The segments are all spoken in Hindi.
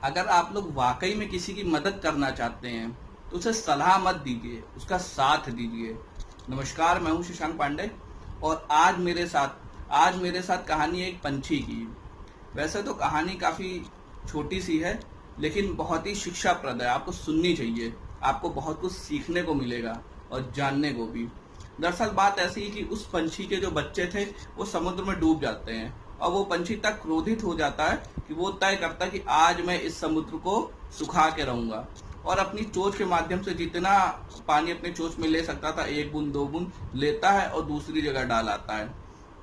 अगर आप लोग वाकई में किसी की मदद करना चाहते हैं तो उसे सलाह मत दीजिए, उसका साथ दीजिए। नमस्कार, मैं हूं शशांक पांडे और आज मेरे साथ कहानी है एक पंछी की। वैसे तो कहानी काफ़ी छोटी सी है, लेकिन बहुत ही शिक्षाप्रद है। आपको सुननी चाहिए, आपको बहुत कुछ सीखने को मिलेगा और जानने को भी। दरअसल बात ऐसी है कि उस पंछी के जो बच्चे थे वो समुद्र में डूब जाते हैं और वो पंछी इतना क्रोधित हो जाता है कि वो तय करता है कि आज मैं इस समुद्र को सुखा के रहूंगा, और अपनी चोंच के माध्यम से जितना पानी अपने चोंच में ले सकता था, 1 बूंद 2 बूंद लेता है और दूसरी जगह डाल आता है।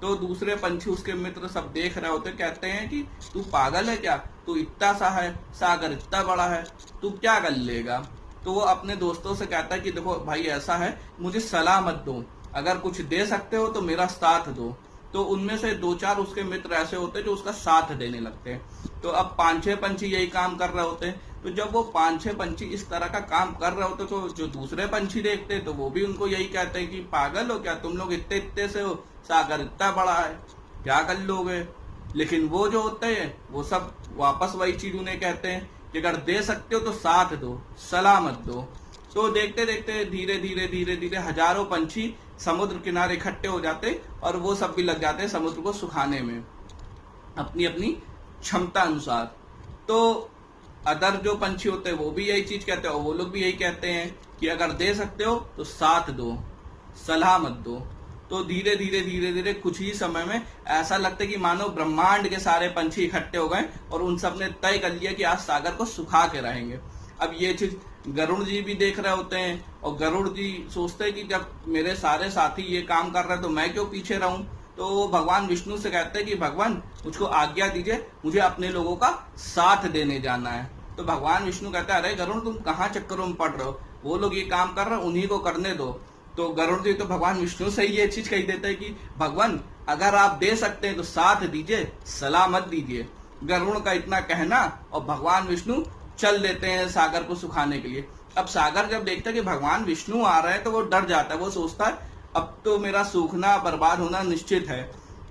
तो दूसरे पंछी, उसके मित्र सब देख रहे होते, कहते हैं कि तू पागल है क्या, तू इतना सा है, सागर इतना बड़ा है, तू क्या कर लेगा। तो वो अपने दोस्तों से कहता है कि देखो भाई, ऐसा है, मुझे सलाह मत दो, अगर कुछ दे सकते हो तो मेरा साथ दो। तो उनमें से 2-4 उसके मित्र ऐसे होते हैं जो उसका साथ देने लगते हैं। तो अब 5-6 पंछी यही काम कर रहे होते हैं। तो जब वो 5-6 पंछी इस तरह का काम कर रहे होते तो जो दूसरे पंछी देखते तो वो भी उनको यही कहते हैं कि पागल हो क्या, तुम लोग इतने इतने से हो, सागर इतना बड़ा है, क्या कर लोगे। लेकिन वो जो होते हैं वो सब वापस वही चीज उन्हें कहते हैं कि अगर दे सकते हो तो साथ दो, सलाह मत दो। तो देखते देखते धीरे धीरे धीरे धीरे हजारों पंछी समुद्र किनारे इकट्ठे हो जाते और वो सब भी लग जाते हैं समुद्र को सुखाने में, अपनी अपनी क्षमता अनुसार। तो अदर जो पंछी होते हैं वो भी यही चीज कहते हैं और वो लोग भी यही कहते हैं कि अगर दे सकते हो तो साथ दो, सलाह मत दो। तो धीरे धीरे धीरे धीरे कुछ ही समय में ऐसा लगता है कि मानो ब्रह्मांड के सारे पंछी इकट्ठे हो गए और उन सब ने तय कर लिया कि आज सागर को सुखा के रहेंगे। अब ये चीज गरुड़ जी भी देख रहे होते हैं और गरुड़ जी सोचते हैं कि जब मेरे सारे साथी ये काम कर रहे हैं तो मैं क्यों पीछे रहूं। तो वो भगवान विष्णु से कहते हैं कि भगवान, मुझको आज्ञा दीजिए, मुझे अपने लोगों का साथ देने जाना है। तो भगवान विष्णु कहते हैं, अरे गरुड़, तुम कहाँ चक्करों में पड़ रहे हो, वो लोग ये काम कर रहे हैं, उन्हीं को करने दो। तो गरुड़ जी तो भगवान विष्णु से ही ये चीज कही देते हैं कि भगवान, अगर आप दे सकते हैं तो साथ दीजिए, सलाह मत दीजिए। गरुड़ का इतना कहना और भगवान विष्णु चल देते हैं सागर को सुखाने के लिए। अब सागर जब देखता है कि भगवान विष्णु आ रहे हैं तो वो डर जाता है, वो सोचता है अब तो मेरा सूखना, बर्बाद होना निश्चित है।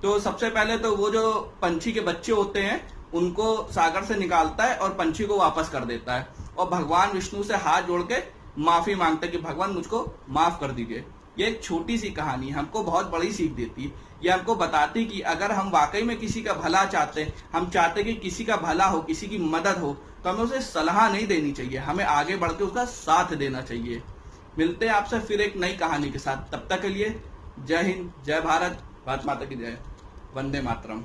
तो सबसे पहले तो वो जो पंछी के बच्चे होते हैं उनको सागर से निकालता है और पंछी को वापस कर देता है और भगवान विष्णु से हाथ जोड़ के माफी मांगता है कि भगवान, मुझको माफ कर दीजिए। ये एक छोटी सी कहानी हमको बहुत बड़ी सीख देती है। ये हमको बताती कि अगर हम वाकई में किसी का भला चाहते हैं, हम चाहते कि किसी का भला हो, किसी की मदद हो, तो हमें उसे सलाह नहीं देनी चाहिए, हमें आगे बढ़ के उसका साथ देना चाहिए। मिलते हैं आपसे फिर एक नई कहानी के साथ। तब तक के लिए जय हिंद, जय भारत, भारत माता की जय, वंदे मातरम।